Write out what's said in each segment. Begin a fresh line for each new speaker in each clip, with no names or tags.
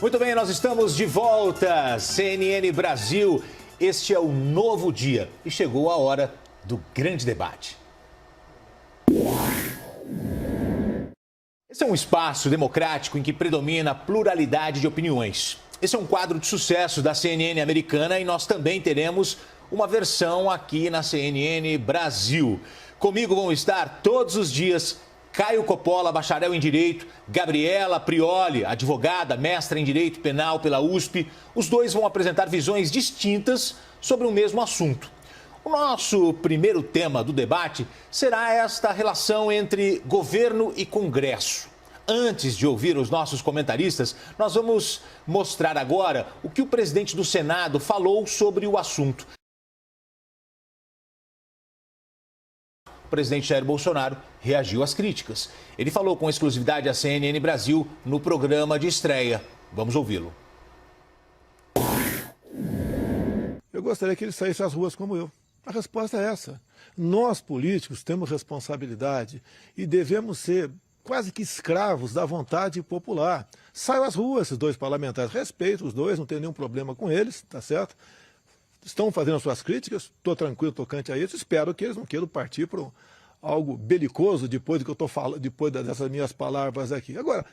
Muito bem, nós estamos de volta, CNN Brasil. Este é o novo dia e chegou a hora do grande debate. Esse é um espaço democrático em que predomina a pluralidade de opiniões. Esse é um quadro de sucesso da CNN americana e nós também teremos uma versão aqui na CNN Brasil. Comigo vão estar todos os dias Caio Coppola, bacharel em Direito, Gabriela Prioli, advogada, mestra em Direito Penal pela USP. Os dois vão apresentar visões distintas sobre o mesmo assunto. O nosso primeiro tema do debate será esta relação entre governo e Congresso. Antes de ouvir os nossos comentaristas, nós vamos mostrar agora o que o presidente do Senado falou sobre o assunto. O presidente Jair Bolsonaro reagiu às críticas. Ele falou com exclusividade à CNN Brasil no programa de estreia. Vamos ouvi-lo.
Eu gostaria que ele saísse às ruas como eu. A resposta é essa. Nós, políticos, temos responsabilidade e devemos ser quase que escravos da vontade popular. Saiam às ruas esses dois parlamentares. Respeito os dois, não tenho nenhum problema com eles, tá certo? Estão fazendo as suas críticas, estou tranquilo tocante a isso, espero que eles não queiram partir para algo belicoso depois do que eu estou falando, depois dessas minhas palavras aqui. Agora,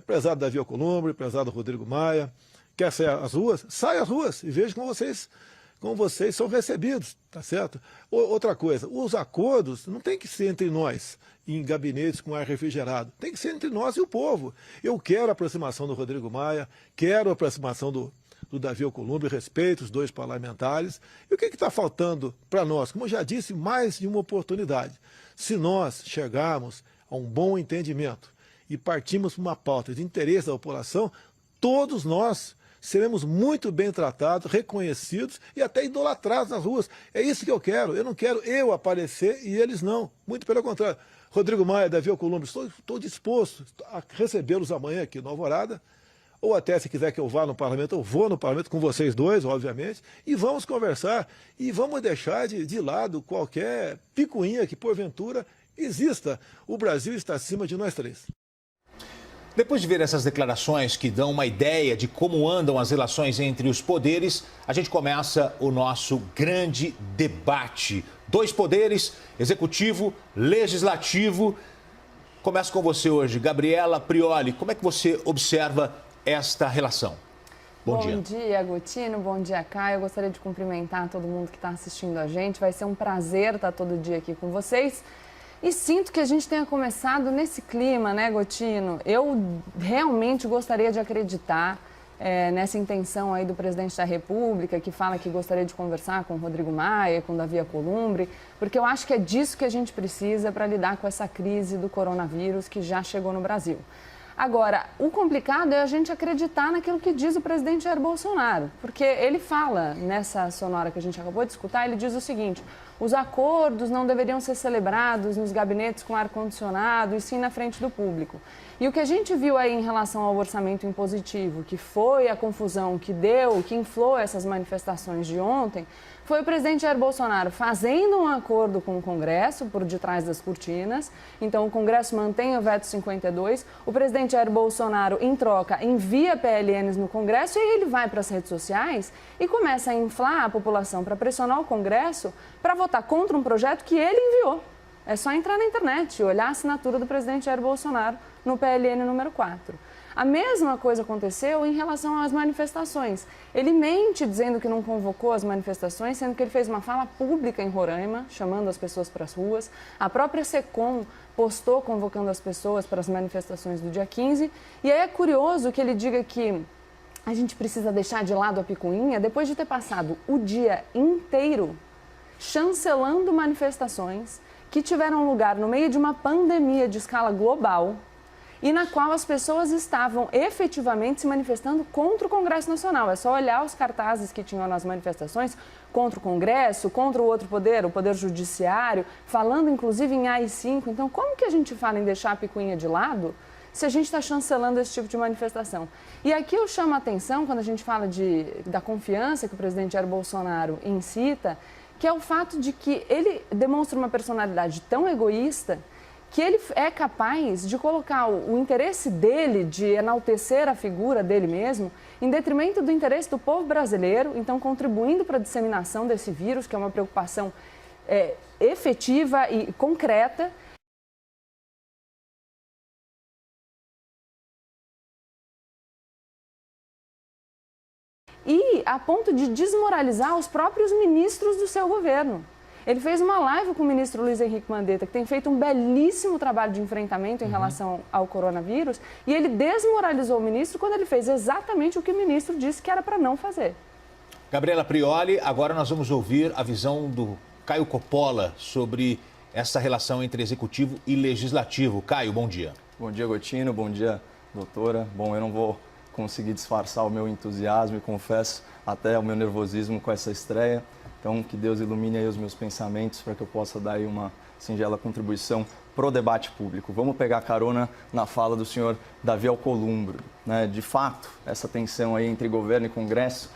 prezado Davi Alcolumbre, prezado Rodrigo Maia, quer sair às ruas? Saia às ruas e veja como vocês são recebidos, tá certo? Outra coisa, os acordos não tem que ser entre nós, em gabinetes com ar refrigerado, tem que ser entre nós e o povo. Eu quero a aproximação do Rodrigo Maia, quero a aproximação do Davi Alcolumbre, respeito os dois parlamentares. E o que está faltando para nós? Como eu já disse, mais de uma oportunidade. Se nós chegarmos a um bom entendimento e partirmos para uma pauta de interesse da população, todos nós seremos muito bem tratados, reconhecidos e até idolatrados nas ruas. É isso que eu quero. Eu não quero eu aparecer e eles não. Muito pelo contrário. Rodrigo Maia, Davi Alcolumbre, estou disposto a recebê-los amanhã aqui no Alvorada. Ou até, se quiser que eu vá no parlamento, eu vou no parlamento com vocês dois, obviamente, e vamos conversar e vamos deixar de lado qualquer picuinha que, porventura, exista. O Brasil está acima de nós três.
Depois de ver essas declarações que dão uma ideia de como andam as relações entre os poderes, a gente começa o nosso grande debate. Dois poderes, executivo, legislativo. Começo com você hoje, Gabriela Prioli. Como é que você observa esta relação? Bom dia.
Bom dia, Agostino. Bom dia, Caio. Eu gostaria de cumprimentar todo mundo que está assistindo a gente. Vai ser um prazer estar todo dia aqui com vocês. E sinto que a gente tenha começado nesse clima, né, Agostino? Eu realmente gostaria de acreditar nessa intenção aí do presidente da República, que fala que gostaria de conversar com o Rodrigo Maia, com o Davi Alcolumbre, porque eu acho que é disso que a gente precisa para lidar com essa crise do coronavírus que já chegou no Brasil. Agora, o complicado é a gente acreditar naquilo que diz o presidente Jair Bolsonaro, porque ele fala, nessa sonora que a gente acabou de escutar, ele diz o seguinte: os acordos não deveriam ser celebrados nos gabinetes com ar-condicionado e sim na frente do público. E o que a gente viu aí em relação ao orçamento impositivo, que foi a confusão que deu, que inflou essas manifestações de ontem, foi o presidente Jair Bolsonaro fazendo um acordo com o Congresso por detrás das cortinas. Então, o Congresso mantém o veto 52. O presidente Jair Bolsonaro, em troca, envia PLNs no Congresso e aí ele vai para as redes sociais e começa a inflar a população para pressionar o Congresso para votar contra um projeto que ele enviou. É só entrar na internet e olhar a assinatura do presidente Jair Bolsonaro no PLN número 4. A mesma coisa aconteceu em relação às manifestações. Ele mente dizendo que não convocou as manifestações, sendo que ele fez uma fala pública em Roraima, chamando as pessoas para as ruas. A própria SECOM postou convocando as pessoas para as manifestações do dia 15. E aí é curioso que ele diga que a gente precisa deixar de lado a picuinha, depois de ter passado o dia inteiro chancelando manifestações que tiveram lugar no meio de uma pandemia de escala global, e na qual as pessoas estavam efetivamente se manifestando contra o Congresso Nacional. É só olhar os cartazes que tinham nas manifestações contra o Congresso, contra o outro poder, o Poder Judiciário, falando inclusive em AI-5. Então, como que a gente fala em deixar a picuinha de lado se a gente está chancelando esse tipo de manifestação? E aqui eu chamo a atenção, quando a gente fala da confiança que o presidente Jair Bolsonaro incita, que é o fato de que ele demonstra uma personalidade tão egoísta que ele é capaz de colocar o interesse dele, de enaltecer a figura dele mesmo, em detrimento do interesse do povo brasileiro, então contribuindo para a disseminação desse vírus, que é uma preocupação efetiva e concreta. E a ponto de desmoralizar os próprios ministros do seu governo. Ele fez uma live com o ministro Luiz Henrique Mandetta, que tem feito um belíssimo trabalho de enfrentamento em relação ao coronavírus, e ele desmoralizou o ministro quando ele fez exatamente o que o ministro disse que era para não fazer.
Gabriela Prioli, agora nós vamos ouvir a visão do Caio Coppola sobre essa relação entre executivo e legislativo. Caio, bom dia.
Bom dia, Gotino. Bom dia, doutora. Bom, eu não vou conseguir disfarçar o meu entusiasmo e confesso até o meu nervosismo com essa estreia. Então, que Deus ilumine aí os meus pensamentos para que eu possa dar aí uma singela contribuição pro debate público. Vamos pegar carona na fala do senhor Davi Alcolumbre, né? De fato, essa tensão aí entre governo e Congresso,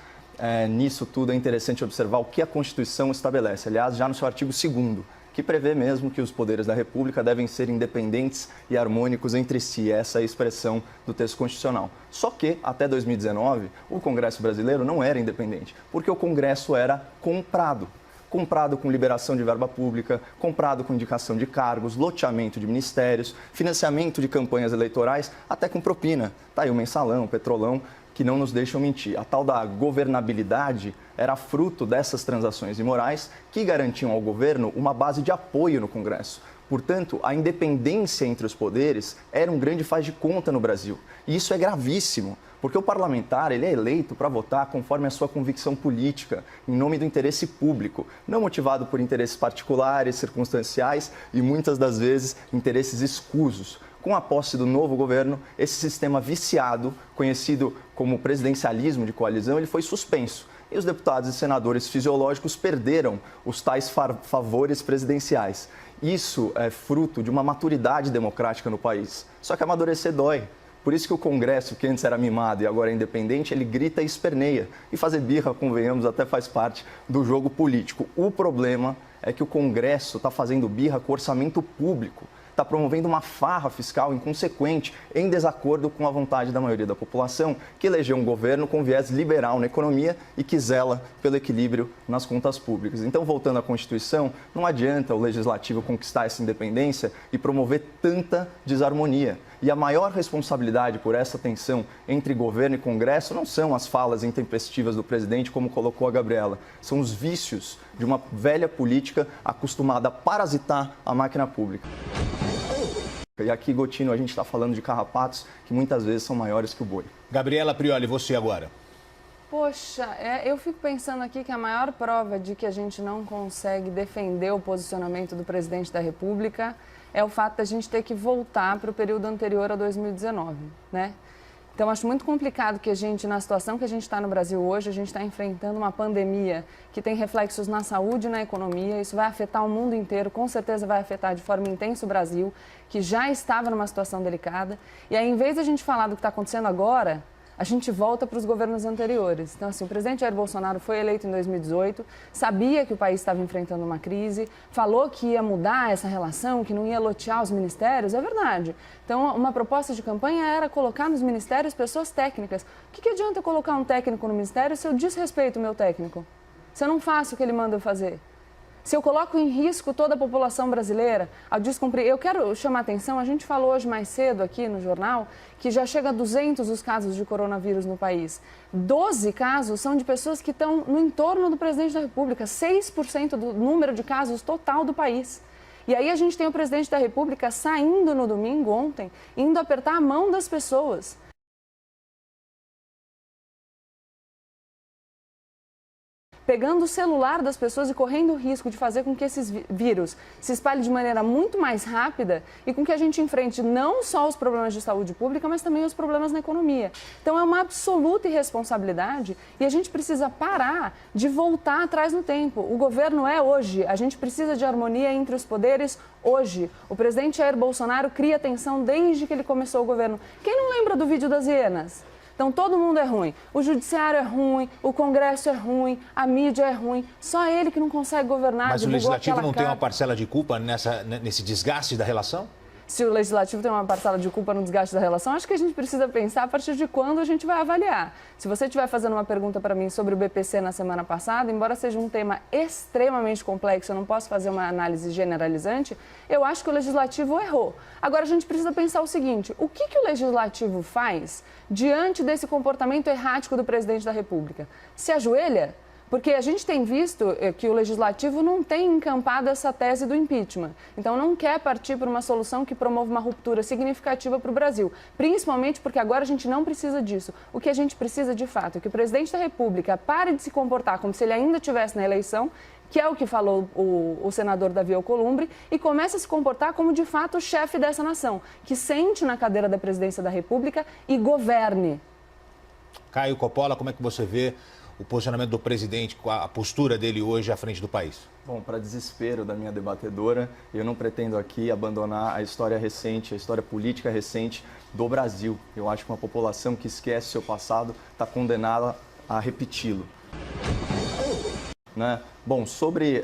nisso tudo é interessante observar o que a Constituição estabelece. Aliás, já no seu artigo 2º, que prevê mesmo que os poderes da República devem ser independentes e harmônicos entre si. Essa é a expressão do texto constitucional. Só que, até 2019, o Congresso brasileiro não era independente, porque o Congresso era comprado. Comprado com liberação de verba pública, comprado com indicação de cargos, loteamento de ministérios, financiamento de campanhas eleitorais, até com propina. Tá aí o mensalão, o petrolão, que não nos deixam mentir. A tal da governabilidade era fruto dessas transações imorais que garantiam ao governo uma base de apoio no Congresso. Portanto, a independência entre os poderes era um grande faz de conta no Brasil. E isso é gravíssimo, porque o parlamentar ele é eleito para votar conforme a sua convicção política, em nome do interesse público, não motivado por interesses particulares, circunstanciais e muitas das vezes interesses escusos. Com a posse do novo governo, esse sistema viciado, conhecido como presidencialismo de coalizão, ele foi suspenso. E os deputados e senadores fisiológicos perderam os tais favores presidenciais. Isso é fruto de uma maturidade democrática no país. Só que amadurecer dói. Por isso que o Congresso, que antes era mimado e agora é independente, ele grita e esperneia. E fazer birra, convenhamos, até faz parte do jogo político. O problema é que o Congresso está fazendo birra com o orçamento público. Está promovendo uma farra fiscal inconsequente, em desacordo com a vontade da maioria da população, que elegeu um governo com viés liberal na economia e que zela pelo equilíbrio nas contas públicas. Então, voltando à Constituição, não adianta o Legislativo conquistar essa independência e promover tanta desarmonia. E a maior responsabilidade por essa tensão entre governo e Congresso não são as falas intempestivas do presidente, como colocou a Gabriela, são os vícios de uma velha política acostumada a parasitar a máquina pública. E aqui, Gotino, a gente está falando de carrapatos que muitas vezes são maiores que o boi.
Gabriela Prioli, você agora.
Poxa, eu fico pensando aqui que a maior prova de que a gente não consegue defender o posicionamento do presidente da República é o fato da gente ter que voltar para o período anterior a 2019, né? Então, acho muito complicado que a gente, na situação que a gente está no Brasil hoje, a gente está enfrentando uma pandemia que tem reflexos na saúde e na economia. Isso vai afetar o mundo inteiro, com certeza vai afetar de forma intensa o Brasil, que já estava numa situação delicada. E aí, em vez de a gente falar do que está acontecendo agora, a gente volta para os governos anteriores. Então, assim, o presidente Jair Bolsonaro foi eleito em 2018, sabia que o país estava enfrentando uma crise, falou que ia mudar essa relação, que não ia lotear os ministérios, é verdade. Então, uma proposta de campanha era colocar nos ministérios pessoas técnicas. O que adianta eu colocar um técnico no ministério se eu desrespeito o meu técnico? Se eu não faço o que ele manda eu fazer? Se eu coloco em risco toda a população brasileira ao descumprir... Eu quero chamar a atenção, a gente falou hoje mais cedo aqui no jornal que já chega a 200 os casos de coronavírus no país. 12 casos são de pessoas que estão no entorno do presidente da República, 6% do número de casos total do país. E aí a gente tem o presidente da República saindo no domingo, ontem, indo apertar a mão das pessoas. Pegando o celular das pessoas e correndo o risco de fazer com que esses vírus se espalhem de maneira muito mais rápida e com que a gente enfrente não só os problemas de saúde pública, mas também os problemas na economia. Então é uma absoluta irresponsabilidade e a gente precisa parar de voltar atrás no tempo. O governo é hoje, a gente precisa de harmonia entre os poderes hoje. O presidente Jair Bolsonaro cria tensão desde que ele começou o governo. Quem não lembra do vídeo das hienas? Então, todo mundo é ruim. O judiciário é ruim, o Congresso é ruim, a mídia é ruim. Só ele que não consegue governar.
Mas o Legislativo não tem uma parcela de culpa nesse desgaste da relação?
se o Legislativo tem uma parcela de culpa no desgaste da relação, acho que a gente precisa pensar a partir de quando a gente vai avaliar. Se você estiver fazendo uma pergunta para mim sobre o BPC na semana passada, embora seja um tema extremamente complexo, eu não posso fazer uma análise generalizante, eu acho que o Legislativo errou. Agora, a gente precisa pensar o seguinte, o que o Legislativo faz diante desse comportamento errático do presidente da República? Se ajoelha? Porque a gente tem visto que o Legislativo não tem encampado essa tese do impeachment. Então, não quer partir para uma solução que promova uma ruptura significativa para o Brasil. Principalmente porque agora a gente não precisa disso. O que a gente precisa, de fato, é que o presidente da República pare de se comportar como se ele ainda estivesse na eleição, que é o que falou o senador Davi Alcolumbre, e comece a se comportar como, de fato, o chefe dessa nação, que sente na cadeira da presidência da República e governe.
Caio Coppola, como é que você vê o posicionamento do presidente, a postura dele hoje à frente do país?
Bom, para desespero da minha debatedora, eu não pretendo aqui abandonar a história recente, a história política recente do Brasil. Eu acho que uma população que esquece seu passado está condenada a repeti-lo. Né? Bom, sobre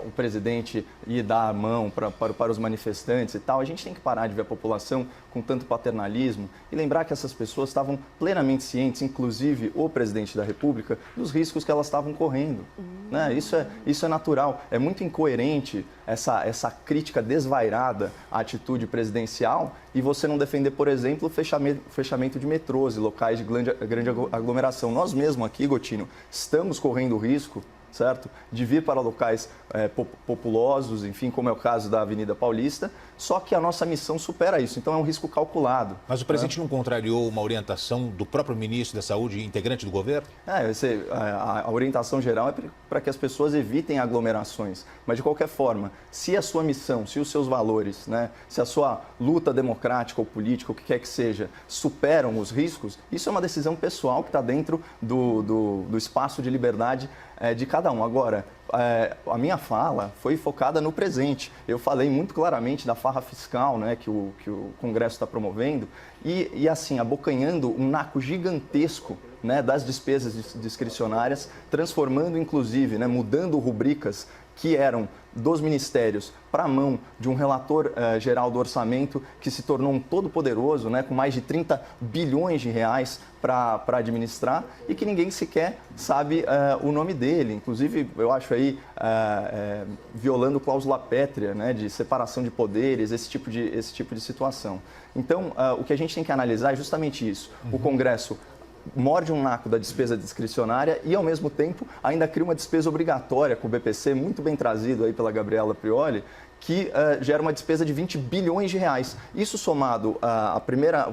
o presidente ir dar a mão para os manifestantes e tal, a gente tem que parar de ver a população com tanto paternalismo e lembrar que essas pessoas estavam plenamente cientes, inclusive o presidente da República, dos riscos que elas estavam correndo. Né? Isso é natural. É muito incoerente essa crítica desvairada à atitude presidencial e você não defender, por exemplo, o fechamento de metrôs e locais de grande aglomeração. Nós mesmos aqui, Gotino, estamos correndo o risco, certo, de vir para locais populosos, enfim, como é o caso da Avenida Paulista, só que a nossa missão supera isso, então é um risco calculado.
Mas o presidente não contrariou uma orientação do próprio ministro da Saúde, integrante do governo?
A orientação geral é para que as pessoas evitem aglomerações, mas de qualquer forma, se a sua missão, se os seus valores, né, se a sua luta democrática ou política, o que quer que seja, superam os riscos, isso é uma decisão pessoal que está dentro do espaço de liberdade de cada um. Agora, a minha fala foi focada no presente. Eu falei muito claramente da farra fiscal, né, que o Congresso está promovendo e assim, abocanhando um naco gigantesco, né, das despesas discricionárias, transformando inclusive, né, mudando rubricas que eram dos ministérios para a mão de um relator geral do orçamento que se tornou um todo-poderoso, né, com mais de 30 bilhões de reais para administrar e que ninguém sequer sabe o nome dele. Inclusive, eu acho aí violando cláusula pétrea, né, de separação de poderes, esse tipo de situação. Então, o que a gente tem que analisar é justamente isso. O Congresso morde um naco da despesa discricionária e, ao mesmo tempo, ainda cria uma despesa obrigatória com o BPC, muito bem trazido aí pela Gabriela Prioli, que gera uma despesa de 20 bilhões de reais. Isso somado ao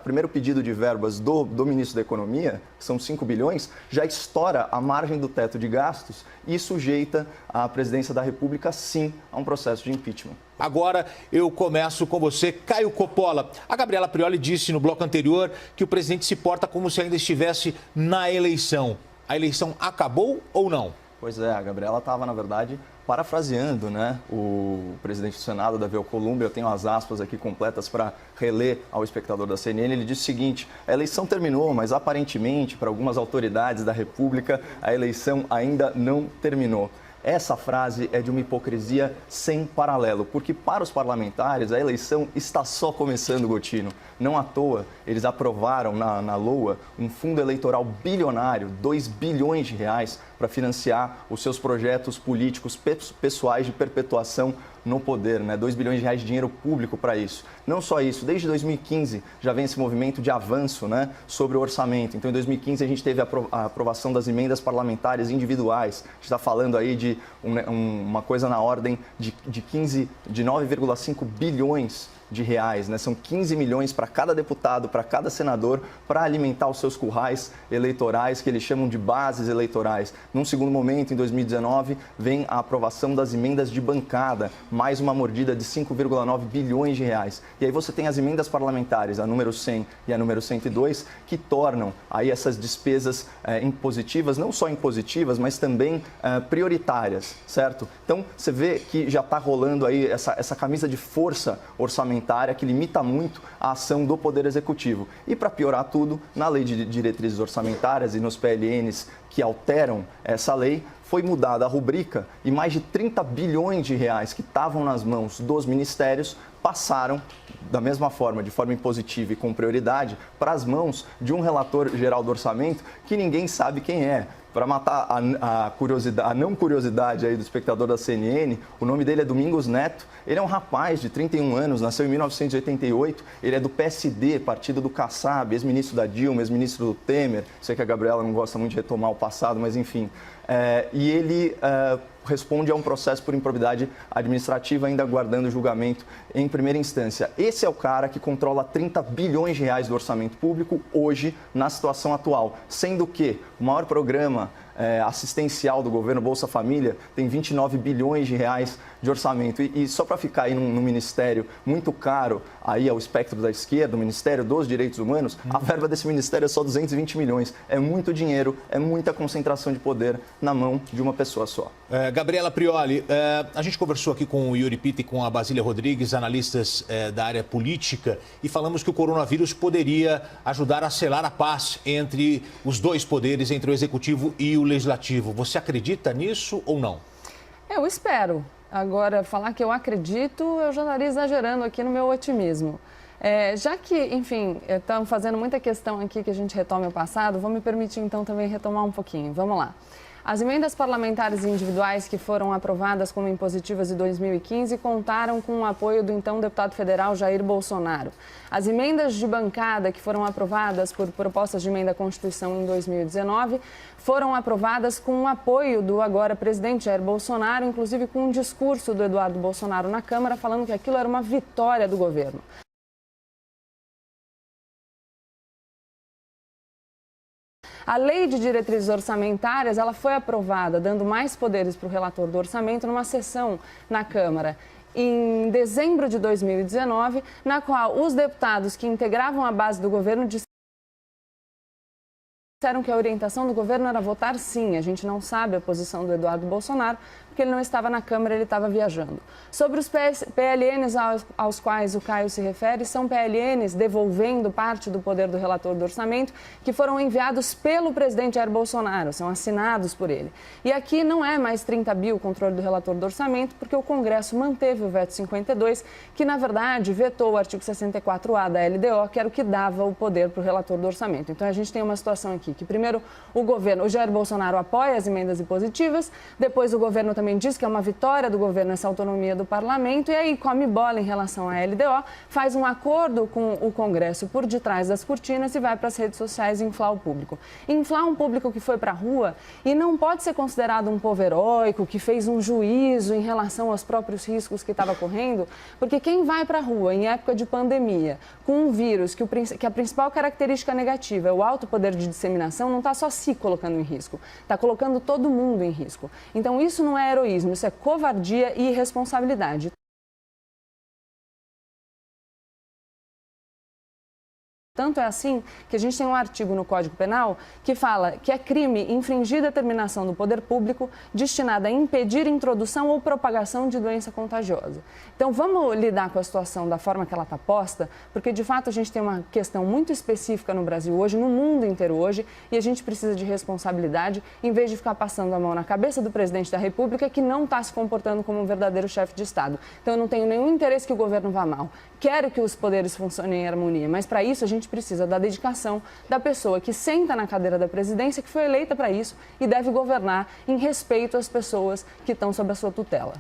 primeiro pedido de verbas do ministro da Economia, que são 5 bilhões, já estoura a margem do teto de gastos e sujeita a presidência da República, sim, a um processo de impeachment.
Agora eu começo com você, Caio Coppola. A Gabriela Prioli disse no bloco anterior que o presidente se porta como se ainda estivesse na eleição. A eleição acabou ou não?
Pois é, a Gabriela estava, na verdade, parafraseando, né, o presidente do Senado, Davi Alcolumbre. Eu tenho as aspas aqui completas para reler ao espectador da CNN. Ele disse o seguinte: a eleição terminou, mas aparentemente, para algumas autoridades da República, a eleição ainda não terminou. Essa frase é de uma hipocrisia sem paralelo, porque para os parlamentares a eleição está só começando, Gotino. Não à toa, eles aprovaram na LOA um fundo eleitoral bilionário, 2 bilhões de reais, para financiar os seus projetos políticos pessoais de perpetuação no poder, né? 2 bilhões de reais de dinheiro público para isso. Não só isso, desde 2015 já vem esse movimento de avanço, né, sobre o orçamento. Então, em 2015 a gente teve a aprovação das emendas parlamentares individuais. A gente está falando aí de uma coisa na ordem de 9,5 bilhões de reais, né? São 15 milhões para cada deputado, para cada senador, para alimentar os seus currais eleitorais, que eles chamam de bases eleitorais. Num segundo momento, em 2019, vem a aprovação das emendas de bancada, mais uma mordida de 5,9 bilhões de reais. E aí você tem as emendas parlamentares, a número 100 e a número 102, que tornam aí essas despesas impositivas, não só impositivas, mas também prioritárias, certo? Então, você vê que já está rolando aí essa camisa de força orçamentária orçamentária que limita muito a ação do Poder Executivo. E para piorar tudo, na Lei de Diretrizes Orçamentárias e nos PLNs que alteram essa lei, foi mudada a rubrica e mais de 30 bilhões de reais que estavam nas mãos dos ministérios passaram, da mesma forma, de forma impositiva e com prioridade, para as mãos de um relator geral do orçamento que ninguém sabe quem é. Para matar a não curiosidade aí do espectador da CNN, o nome dele é Domingos Neto. Ele é um rapaz de 31 anos, nasceu em 1988. Ele é do PSD, partido do Kassab, ex-ministro da Dilma, ex-ministro do Temer. Sei que a Gabriela não gosta muito de retomar o passado, mas enfim. E ele responde a um processo por improbidade administrativa, ainda aguardando julgamento em primeira instância. Esse é o cara que controla 30 bilhões de reais do orçamento público hoje, na situação atual. Sendo que o maior programa assistencial do governo, Bolsa Família, tem 29 bilhões de reais de orçamento. E só para ficar aí num ministério muito caro, aí ao espectro da esquerda, o Ministério dos Direitos Humanos, a verba desse ministério é só 220 milhões. É muito dinheiro, é muita concentração de poder na mão de uma pessoa só.
Gabriela Prioli, a gente conversou aqui com o Yuri Pitta e com a Basília Rodrigues, analistas da área política, e falamos que o coronavírus poderia ajudar a selar a paz entre os dois poderes, entre o Executivo e o Legislativo. Você acredita nisso ou não?
Eu espero. Agora, falar que eu acredito, eu já estaria exagerando aqui no meu otimismo. Já que, enfim, estão fazendo muita questão aqui que a gente retome o passado, vou me permitir então também retomar um pouquinho. Vamos lá. As emendas parlamentares individuais que foram aprovadas como impositivas em 2015 contaram com o apoio do então deputado federal Jair Bolsonaro. As emendas de bancada que foram aprovadas por propostas de emenda à Constituição em 2019 foram aprovadas com o apoio do agora presidente Jair Bolsonaro, inclusive com um discurso do Eduardo Bolsonaro na Câmara falando que aquilo era uma vitória do governo. A Lei de Diretrizes Orçamentárias, ela foi aprovada, dando mais poderes para o relator do orçamento numa sessão na Câmara em dezembro de 2019, na qual os deputados que integravam a base do governo disseram que a orientação do governo era votar sim. A gente não sabe a posição do Eduardo Bolsonaro, porque ele não estava na Câmara, ele estava viajando. Sobre os PLNs aos quais o Caio se refere, são PLNs devolvendo parte do poder do relator do orçamento, que foram enviados pelo presidente Jair Bolsonaro, são assinados por ele. E aqui não é mais 30 bi o controle do relator do orçamento, porque o Congresso manteve o veto 52, que na verdade vetou o artigo 64A da LDO, que era o que dava o poder para o relator do orçamento. Então a gente tem uma situação aqui que primeiro o Jair Bolsonaro apoia as emendas impositivas, depois o governo também diz que é uma vitória do governo essa autonomia do parlamento e aí come bola em relação à LDO, faz um acordo com o Congresso por detrás das cortinas e vai para as redes sociais inflar o público. Inflar um público que foi para a rua e não pode ser considerado um povo heróico, que fez um juízo em relação aos próprios riscos que estava correndo, porque quem vai para a rua em época de pandemia, com um vírus que a principal característica negativa é o alto poder de disseminação, não está só se colocando em risco, está colocando todo mundo em risco. Então isso não é heroísmo, isso é covardia e irresponsabilidade. Tanto é assim que a gente tem um artigo no Código Penal que fala que é crime infringir determinação do poder público destinada a impedir introdução ou propagação de doença contagiosa. Então vamos lidar com a situação da forma que ela está posta, porque de fato a gente tem uma questão muito específica no Brasil hoje, no mundo inteiro hoje, e a gente precisa de responsabilidade em vez de ficar passando a mão na cabeça do presidente da República que não está se comportando como um verdadeiro chefe de Estado. Então eu não tenho nenhum interesse que o governo vá mal. Quero que os poderes funcionem em harmonia, mas para isso a gente precisa da dedicação da pessoa que senta na cadeira da presidência, que foi eleita para isso e deve governar em respeito às pessoas que estão sob a sua tutela.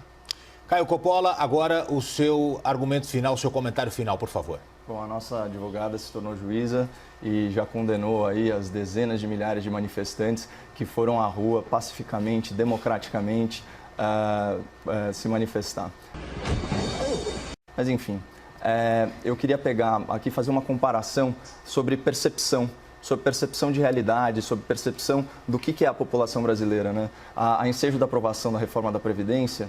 Caio Coppola, agora o seu argumento final, o seu comentário final, por favor.
Bom, a nossa advogada se tornou juíza e já condenou aí as dezenas de milhares de manifestantes que foram à rua pacificamente, democraticamente, se manifestar. Mas enfim, eu queria pegar aqui, fazer uma comparação sobre percepção de realidade, sobre percepção do que é a população brasileira, né? A ensejo da aprovação da reforma da Previdência,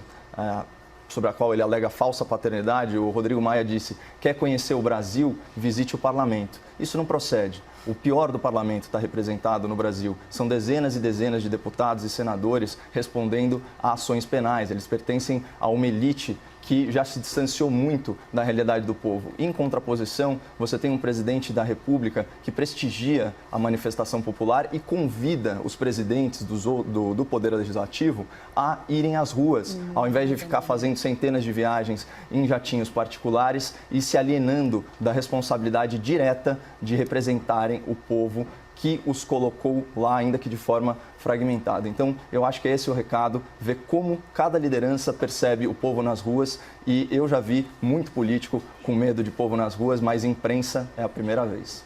sobre a qual ele alega falsa paternidade, o Rodrigo Maia disse: quer conhecer o Brasil, visite o parlamento. Isso não procede. O pior do parlamento está representado no Brasil. São dezenas e dezenas de deputados e senadores respondendo a ações penais. Eles pertencem a uma elite que já se distanciou muito da realidade do povo. Em contraposição, você tem um presidente da República que prestigia a manifestação popular e convida os presidentes do Poder Legislativo a irem às ruas, ao invés de ficar fazendo centenas de viagens em jatinhos particulares e se alienando da responsabilidade direta de representarem o povo que os colocou lá, ainda que de forma fragmentada. Então, eu acho que esse é o recado, ver como cada liderança percebe o povo nas ruas, e eu já vi muito político com medo de povo nas ruas, mas imprensa é a primeira vez.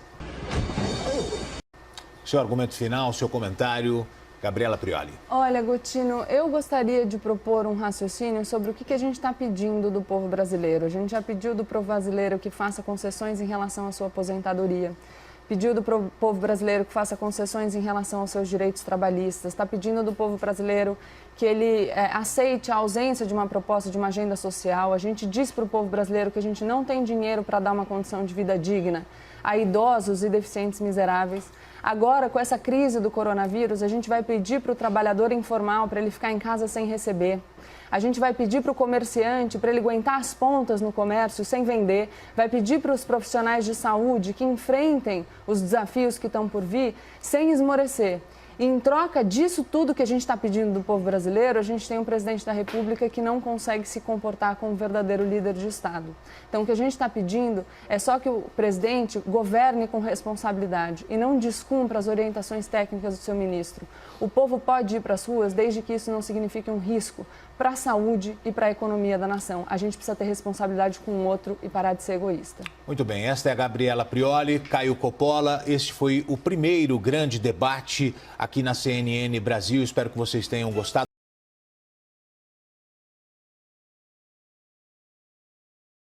Seu argumento final, seu comentário, Gabriela Prioli.
Olha, Gotino, eu gostaria de propor um raciocínio sobre o que a gente está pedindo do povo brasileiro. A gente já pediu do povo brasileiro que faça concessões em relação à sua aposentadoria. Pediu do povo brasileiro que faça concessões em relação aos seus direitos trabalhistas, está pedindo do povo brasileiro que ele aceite a ausência de uma proposta de uma agenda social. A gente diz para o povo brasileiro que a gente não tem dinheiro para dar uma condição de vida digna a idosos e deficientes miseráveis. Agora, com essa crise do coronavírus, a gente vai pedir para o trabalhador informal para ele ficar em casa sem receber. A gente vai pedir para o comerciante para ele aguentar as pontas no comércio sem vender. Vai pedir para os profissionais de saúde que enfrentem os desafios que estão por vir sem esmorecer. E em troca disso tudo que a gente está pedindo do povo brasileiro, a gente tem um presidente da República que não consegue se comportar como um verdadeiro líder de Estado. Então, o que a gente está pedindo é só que o presidente governe com responsabilidade e não descumpra as orientações técnicas do seu ministro. O povo pode ir para as ruas desde que isso não signifique um risco para a saúde e para a economia da nação. A gente precisa ter responsabilidade com o outro e parar de ser egoísta.
Muito bem, esta é a Gabriela Prioli, Caio Coppola. Este foi o primeiro grande debate aqui na CNN Brasil. Espero que vocês tenham gostado.